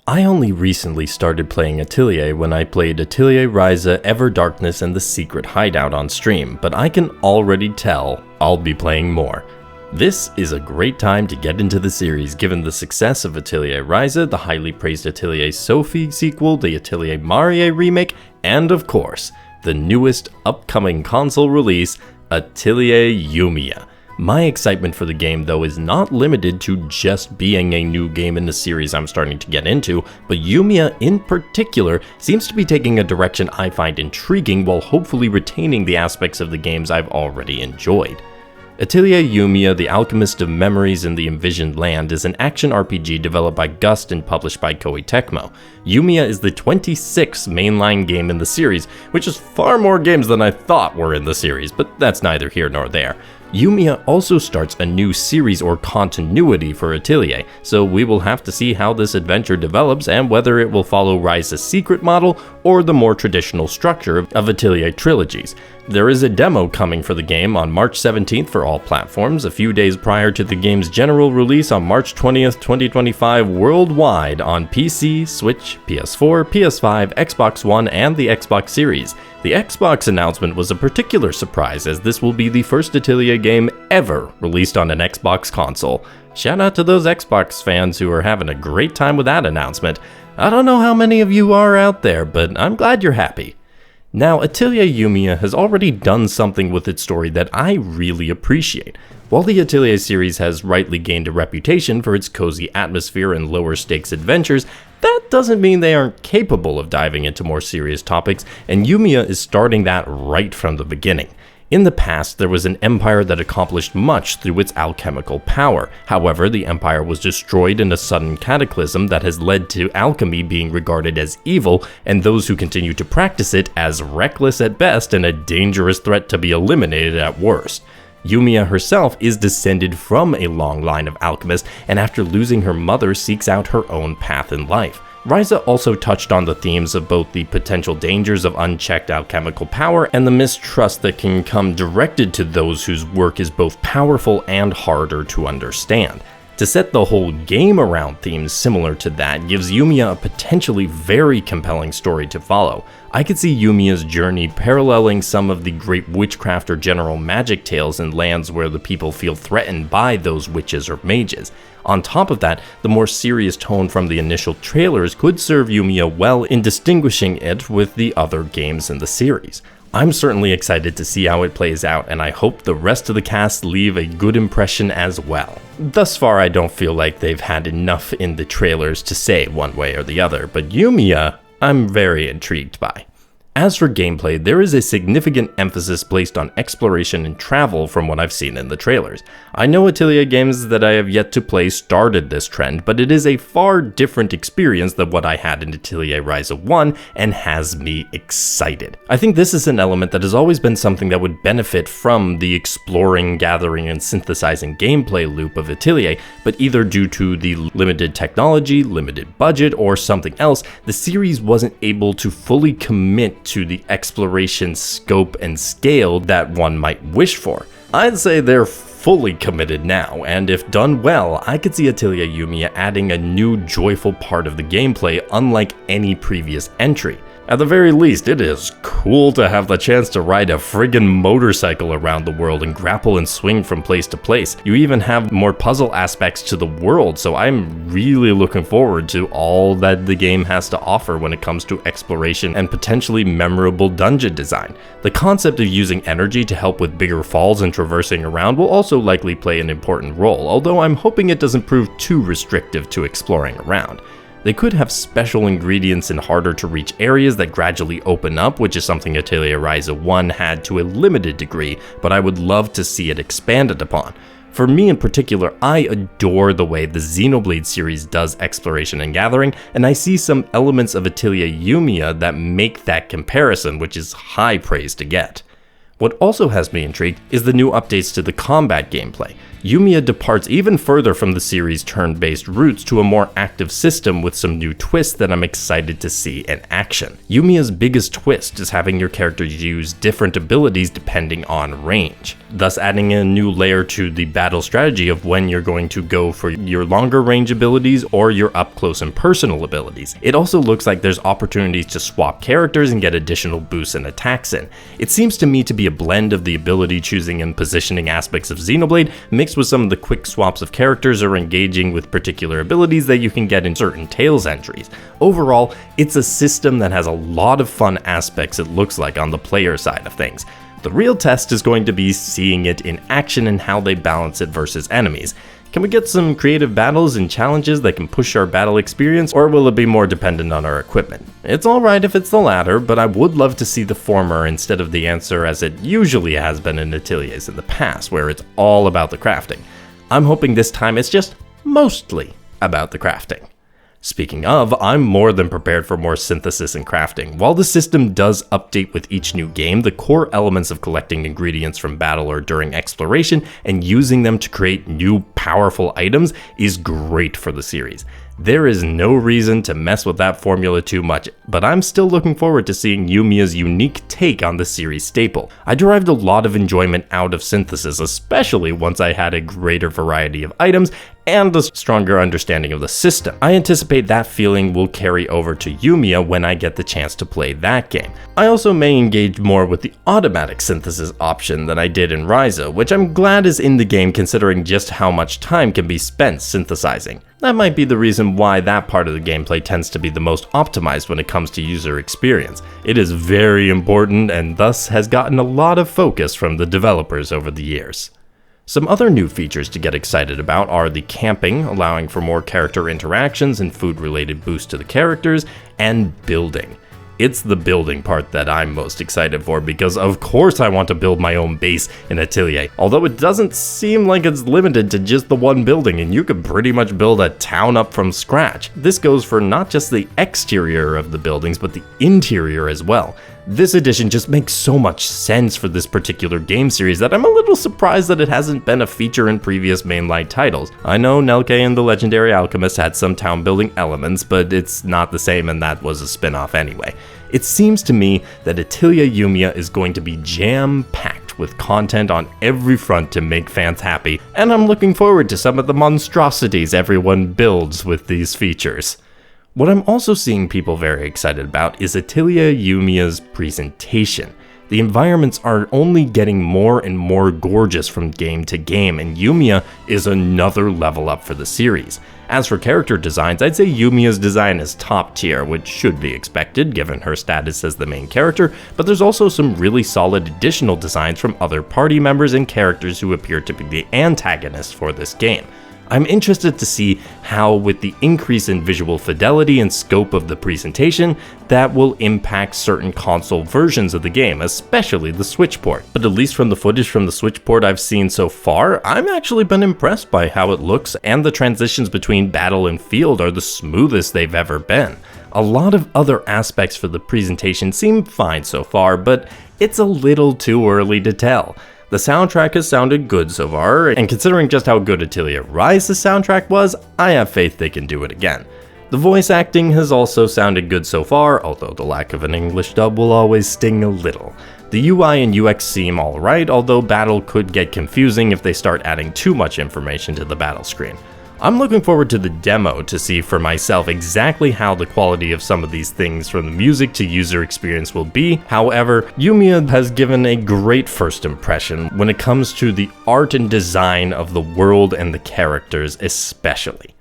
I only recently started playing Atelier when I played Atelier Ryza, Ever Darkness, and the Secret Hideout on stream, but I can already tell I'll be playing more. This is a great time to get into the series given the success of Atelier Ryza, the highly praised Atelier Sophie sequel, the Atelier Marie remake, and of course, the newest upcoming console release, Atelier Yumia. My excitement for the game though is not limited to just being a new game in the series I'm starting to get into, but Yumia in particular seems to be taking a direction I find intriguing while hopefully retaining the aspects of the games I've already enjoyed. Atelier Yumia, the Alchemist of Memories in the Envisioned Land, is an action RPG developed by Gust and published by Koei Tecmo. Yumia is the 26th mainline game in the series, which is far more games than I thought were in the series, but that's neither here nor there. Yumia also starts a new series or continuity for Atelier, so we will have to see how this adventure develops and whether it will follow Ryza's secret model or the more traditional structure of Atelier trilogies. There is a demo coming for the game on March 17th for all platforms, a few days prior to the game's general release on March 20th, 2025 worldwide on PC, Switch, PS4, PS5, Xbox One, and the Xbox Series. The Xbox announcement was a particular surprise as this will be the first Atelier game ever released on an Xbox console. Shout out to those Xbox fans who are having a great time with that announcement. I don't know how many of you are out there, but I'm glad you're happy. Now, Atelier Yumia has already done something with its story that I really appreciate. While the Atelier series has rightly gained a reputation for its cozy atmosphere and lower stakes adventures, that doesn't mean they aren't capable of diving into more serious topics, and Yumia is starting that right from the beginning. In the past, there was an empire that accomplished much through its alchemical power. However, the empire was destroyed in a sudden cataclysm that has led to alchemy being regarded as evil, and those who continue to practice it as reckless at best and a dangerous threat to be eliminated at worst. Yumia herself is descended from a long line of alchemists, and after losing her mother, seeks out her own path in life. Ryza also touched on the themes of both the potential dangers of unchecked alchemical power and the mistrust that can come directed to those whose work is both powerful and harder to understand. To set the whole game around themes similar to that gives Yumia a potentially very compelling story to follow. I could see Yumia's journey paralleling some of the great witchcraft or general magic tales in lands where the people feel threatened by those witches or mages. On top of that, the more serious tone from the initial trailers could serve Yumia well in distinguishing it with the other games in the series. I'm certainly excited to see how it plays out, and I hope the rest of the cast leave a good impression as well. Thus far, I don't feel like they've had enough in the trailers to say one way or the other, but Yumia, I'm very intrigued by. As for gameplay, there is a significant emphasis placed on exploration and travel from what I've seen in the trailers. I know Atelier games that I have yet to play started this trend, but it is a far different experience than what I had in Atelier Ryza 1 and has me excited. I think this is an element that has always been something that would benefit from the exploring, gathering, and synthesizing gameplay loop of Atelier, but either due to the limited technology, limited budget, or something else, the series wasn't able to fully commit to the exploration scope and scale that one might wish for. I'd say they're fully committed now, and if done well, I could see Atelier Yumia adding a new joyful part of the gameplay unlike any previous entry. At the very least, it is cool to have the chance to ride a friggin' motorcycle around the world and grapple and swing from place to place. You even have more puzzle aspects to the world, so I'm really looking forward to all that the game has to offer when it comes to exploration and potentially memorable dungeon design. The concept of using energy to help with bigger falls and traversing around will also likely play an important role, although I'm hoping it doesn't prove too restrictive to exploring around. They could have special ingredients in harder to reach areas that gradually open up, which is something Atelier Ryza 1 had to a limited degree, but I would love to see it expanded upon. For me in particular, I adore the way the Xenoblade series does exploration and gathering, and I see some elements of Atelier Yumia that make that comparison, which is high praise to get. What also has me intrigued is the new updates to the combat gameplay. Yumia departs even further from the series' turn-based roots to a more active system with some new twists that I'm excited to see in action. Yumia's biggest twist is having your characters use different abilities depending on range, thus adding a new layer to the battle strategy of when you're going to go for your longer range abilities or your up-close and personal abilities. It also looks like there's opportunities to swap characters and get additional boosts and attacks in. It seems to me to be a blend of the ability choosing and positioning aspects of Xenoblade mixed with some of the quick swaps of characters or engaging with particular abilities that you can get in certain Tales entries. Overall, it's a system that has a lot of fun aspects, it looks like, on the player side of things. The real test is going to be seeing it in action and how they balance it versus enemies. Can we get some creative battles and challenges that can push our battle experience, or will it be more dependent on our equipment? It's alright if it's the latter, but I would love to see the former instead of the answer as it usually has been in Ateliers in the past, where it's all about the crafting. I'm hoping this time it's just mostly about the crafting. Speaking of, I'm more than prepared for more synthesis and crafting. While the system does update with each new game, the core elements of collecting ingredients from battle or during exploration and using them to create new powerful items is great for the series. There is no reason to mess with that formula too much, but I'm still looking forward to seeing Yumia's unique take on the series staple. I derived a lot of enjoyment out of synthesis, especially once I had a greater variety of items and a stronger understanding of the system. I anticipate that feeling will carry over to Yumia when I get the chance to play that game. I also may engage more with the automatic synthesis option than I did in Ryza, which I'm glad is in the game considering just how much time can be spent synthesizing. That might be the reason why that part of the gameplay tends to be the most optimized when it comes to user experience. It is very important and thus has gotten a lot of focus from the developers over the years. Some other new features to get excited about are the camping, allowing for more character interactions and food-related boosts to the characters, and building. It's the building part that I'm most excited for because of course I want to build my own base in Atelier, although it doesn't seem like it's limited to just the one building and you could pretty much build a town up from scratch. This goes for not just the exterior of the buildings but the interior as well. This addition just makes so much sense for this particular game series that I'm a little surprised that it hasn't been a feature in previous mainline titles. I know Nelke and the Legendary Alchemist had some town building elements, but it's not the same and that was a spin-off anyway. It seems to me that Atelier Yumia is going to be jam-packed with content on every front to make fans happy, and I'm looking forward to some of the monstrosities everyone builds with these features. What I'm also seeing people very excited about is Atelier Yumia's presentation. The environments are only getting more and more gorgeous from game to game, and Yumia is another level up for the series. As for character designs, I'd say Yumia's design is top tier, which should be expected given her status as the main character, but there's also some really solid additional designs from other party members and characters who appear to be the antagonists for this game. I'm interested to see how, with the increase in visual fidelity and scope of the presentation, that will impact certain console versions of the game, especially the Switch port. But at least from the footage from the Switch port I've seen so far, I've actually been impressed by how it looks, and the transitions between battle and field are the smoothest they've ever been. A lot of other aspects for the presentation seem fine so far, but it's a little too early to tell. The soundtrack has sounded good so far, and considering just how good Atelier Ryza's soundtrack was, I have faith they can do it again. The voice acting has also sounded good so far, although the lack of an English dub will always sting a little. The UI and UX seem alright, although battle could get confusing if they start adding too much information to the battle screen. I'm looking forward to the demo to see for myself exactly how the quality of some of these things from the music to user experience will be. However, Yumia has given a great first impression when it comes to the art and design of the world and the characters especially.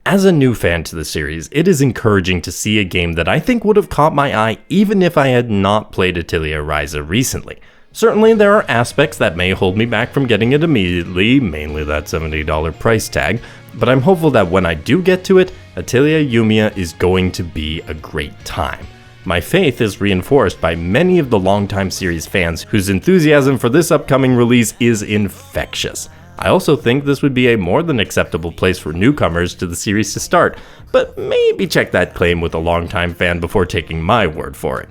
As a new fan to the series, it is encouraging to see a game that I think would have caught my eye even if I had not played Atelier Ryza recently. Certainly there are aspects that may hold me back from getting it immediately, mainly that $70 price tag, but I'm hopeful that when I do get to it, Atelier Yumia is going to be a great time. My faith is reinforced by many of the longtime series fans whose enthusiasm for this upcoming release is infectious. I also think this would be a more than acceptable place for newcomers to the series to start, but maybe check that claim with a longtime fan before taking my word for it.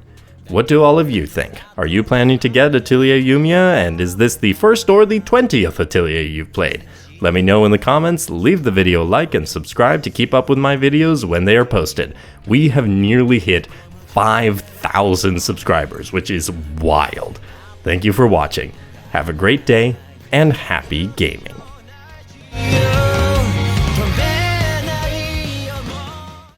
What do all of you think? Are you planning to get Atelier Yumia, and is this the first or the 20th Atelier you've played? Let me know in the comments, leave the video a like, and subscribe to keep up with my videos when they are posted. We have nearly hit 5,000 subscribers, which is wild. Thank you for watching. Have a great day, and happy gaming.